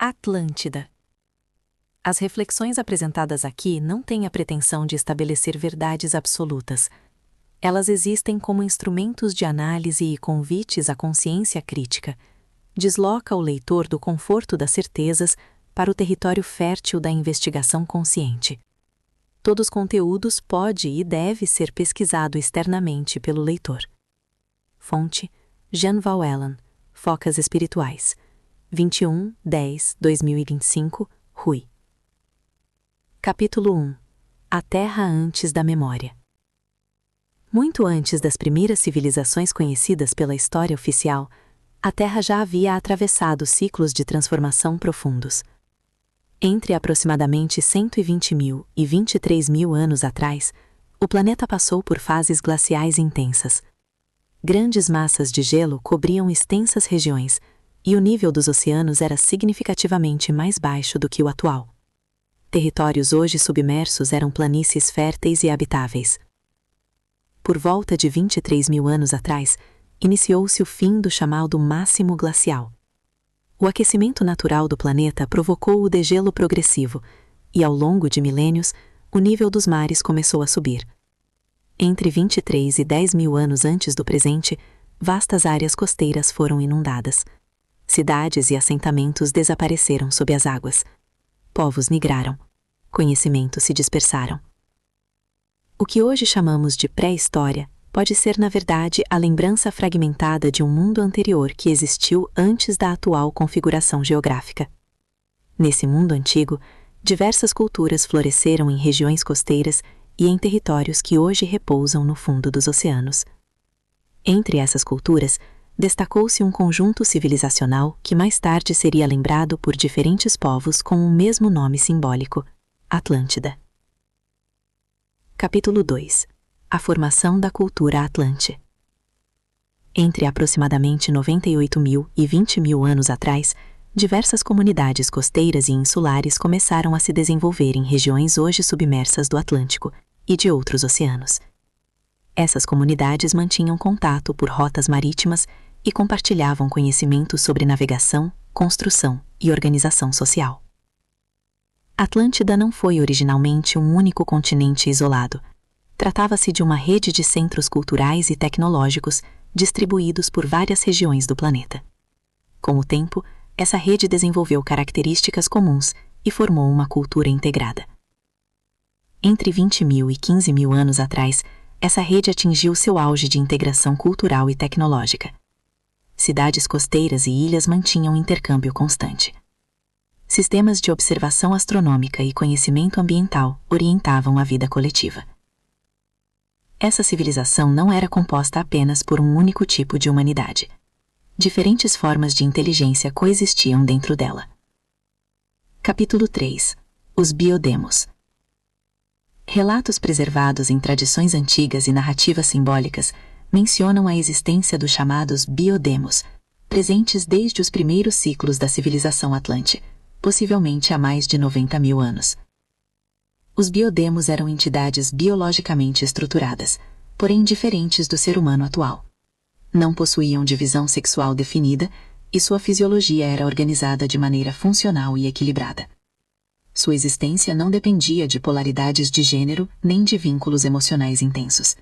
Atlântida. As reflexões apresentadas aqui não têm a pretensão de estabelecer verdades absolutas. Elas existem como instrumentos de análise e convites à consciência crítica. Desloca o leitor do conforto das certezas para o território fértil da investigação consciente. Todos os conteúdos pode e deve ser pesquisado externamente pelo leitor. Fonte: Jan Van Allen, Focas Espirituais, 21/10/2025, Rui. Capítulo 1. A Terra antes da memória. Muito antes das primeiras civilizações conhecidas pela história oficial, a Terra já havia atravessado ciclos de transformação profundos. Entre aproximadamente 120.000 e 23.000 anos atrás, o planeta passou por fases glaciais intensas. Grandes massas de gelo cobriam extensas regiões, e o nível dos oceanos era significativamente mais baixo do que o atual. Territórios hoje submersos eram planícies férteis e habitáveis. Por volta de 23.000 anos atrás, iniciou-se o fim do chamado máximo glacial. O aquecimento natural do planeta provocou o degelo progressivo, e ao longo de milênios, o nível dos mares começou a subir. Entre 23 e 10.000 anos antes do presente, vastas áreas costeiras foram inundadas. Cidades e assentamentos desapareceram sob as águas. Povos migraram. Conhecimentos se dispersaram. O que hoje chamamos de pré-história pode ser, na verdade, a lembrança fragmentada de um mundo anterior que existiu antes da atual configuração geográfica. Nesse mundo antigo, diversas culturas floresceram em regiões costeiras e em territórios que hoje repousam no fundo dos oceanos. Entre essas culturas, destacou-se um conjunto civilizacional que mais tarde seria lembrado por diferentes povos com o mesmo nome simbólico: Atlântida. Capítulo 2. A formação da cultura Atlante. Entre aproximadamente 98.000 e 20.000 anos atrás, diversas comunidades costeiras e insulares começaram a se desenvolver em regiões hoje submersas do Atlântico e de outros oceanos. Essas comunidades mantinham contato por rotas marítimas e compartilhavam conhecimentos sobre navegação, construção e organização social. Atlântida não foi originalmente um único continente isolado. Tratava-se de uma rede de centros culturais e tecnológicos distribuídos por várias regiões do planeta. Com o tempo, essa rede desenvolveu características comuns e formou uma cultura integrada. Entre 20.000 e 15.000 anos atrás, essa rede atingiu seu auge de integração cultural e tecnológica. Cidades costeiras e ilhas mantinham intercâmbio constante. Sistemas de observação astronômica e conhecimento ambiental orientavam a vida coletiva. Essa civilização não era composta apenas por um único tipo de humanidade. Diferentes formas de inteligência coexistiam dentro dela. Capítulo 3. Os biodemos. Relatos preservados em tradições antigas e narrativas simbólicas mencionam a existência dos chamados biodemos, presentes desde os primeiros ciclos da civilização atlante, possivelmente há mais de 90.000 anos. Os biodemos eram entidades biologicamente estruturadas, porém diferentes do ser humano atual. Não possuíam divisão sexual definida e sua fisiologia era organizada de maneira funcional e equilibrada. Sua existência não dependia de polaridades de gênero nem de vínculos emocionais intensos.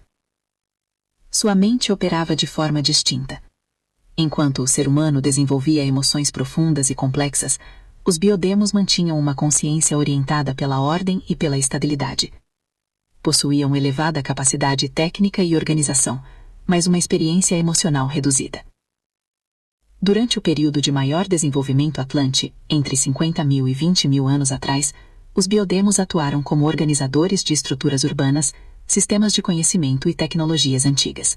Sua mente operava de forma distinta. Enquanto o ser humano desenvolvia emoções profundas e complexas, os biodemos mantinham uma consciência orientada pela ordem e pela estabilidade. Possuíam elevada capacidade técnica e organização, mas uma experiência emocional reduzida. Durante o período de maior desenvolvimento atlante, entre 50.000 e 20.000 anos atrás, os biodemos atuaram como organizadores de estruturas urbanas, sistemas de conhecimento e tecnologias antigas.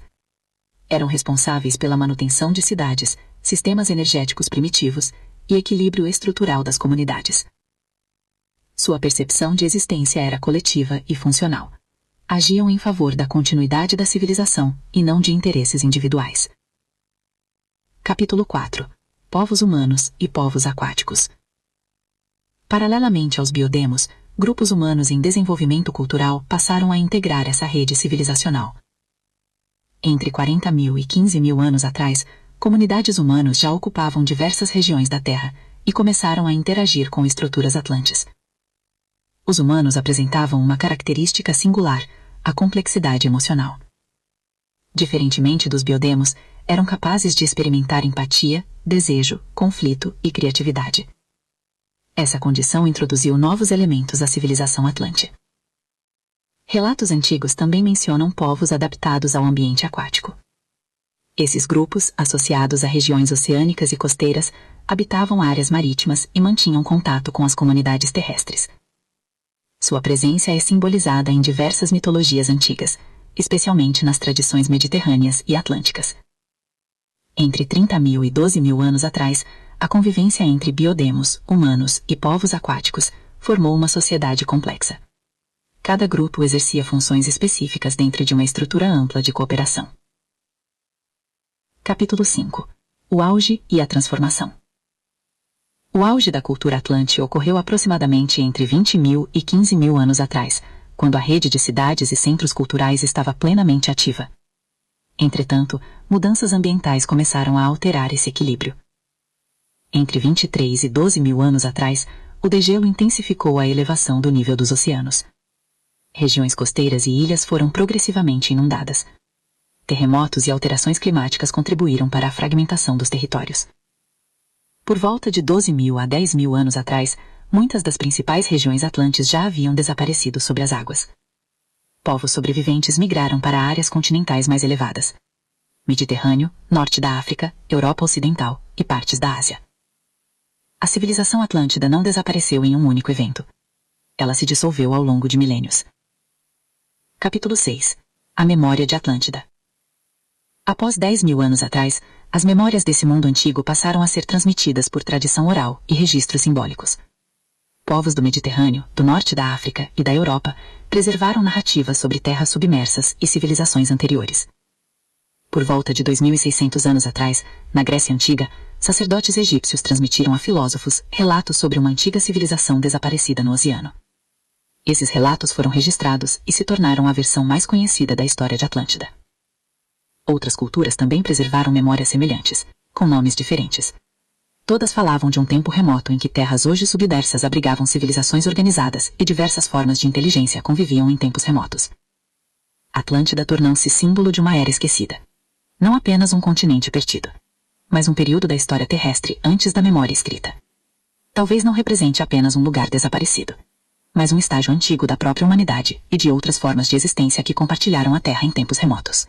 Eram responsáveis pela manutenção de cidades, sistemas energéticos primitivos e equilíbrio estrutural das comunidades. Sua percepção de existência era coletiva e funcional. Agiam em favor da continuidade da civilização e não de interesses individuais. Capítulo 4. Povos humanos e povos aquáticos. Paralelamente aos biodemos, grupos humanos em desenvolvimento cultural passaram a integrar essa rede civilizacional. Entre 40.000 e 15.000 anos atrás, comunidades humanas já ocupavam diversas regiões da Terra, e começaram a interagir com estruturas atlantes. Os humanos apresentavam uma característica singular, a complexidade emocional. Diferentemente dos biodemos, eram capazes de experimentar empatia, desejo, conflito e criatividade. Essa condição introduziu novos elementos à civilização atlante. Relatos antigos também mencionam povos adaptados ao ambiente aquático. Esses grupos, associados a regiões oceânicas e costeiras, habitavam áreas marítimas e mantinham contato com as comunidades terrestres. Sua presença é simbolizada em diversas mitologias antigas, especialmente nas tradições mediterrâneas e atlânticas. Entre 30.000 e 12.000 anos atrás, a convivência entre biodemos, humanos e povos aquáticos formou uma sociedade complexa. Cada grupo exercia funções específicas dentro de uma estrutura ampla de cooperação. Capítulo 5. O auge e a transformação. O auge da cultura atlante ocorreu aproximadamente entre 20.000 e 15.000 anos atrás, quando a rede de cidades e centros culturais estava plenamente ativa. Entretanto, mudanças ambientais começaram a alterar esse equilíbrio. Entre 23 e 12.000 anos atrás, o degelo intensificou a elevação do nível dos oceanos. Regiões costeiras e ilhas foram progressivamente inundadas. Terremotos e alterações climáticas contribuíram para a fragmentação dos territórios. Por volta de 12.000 a 10.000 anos atrás, muitas das principais regiões atlantes já haviam desaparecido sob as águas. Povos sobreviventes migraram para áreas continentais mais elevadas: Mediterrâneo, Norte da África, Europa Ocidental e partes da Ásia. A civilização atlântida não desapareceu em um único evento. Ela se dissolveu ao longo de milênios. Capítulo 6. A memória de Atlântida. Após 10.000 anos atrás, as memórias desse mundo antigo passaram a ser transmitidas por tradição oral e registros simbólicos. Povos do Mediterrâneo, do Norte da África e da Europa preservaram narrativas sobre terras submersas e civilizações anteriores. Por volta de 2.600 anos atrás, na Grécia Antiga, sacerdotes egípcios transmitiram a filósofos relatos sobre uma antiga civilização desaparecida no oceano. Esses relatos foram registrados e se tornaram a versão mais conhecida da história de Atlântida. Outras culturas também preservaram memórias semelhantes, com nomes diferentes. Todas falavam de um tempo remoto em que terras hoje submersas abrigavam civilizações organizadas e diversas formas de inteligência conviviam em tempos remotos. Atlântida tornou-se símbolo de uma era esquecida. Não apenas um continente perdido, mas um período da história terrestre antes da memória escrita. Talvez não represente apenas um lugar desaparecido, mas um estágio antigo da própria humanidade e de outras formas de existência que compartilharam a Terra em tempos remotos.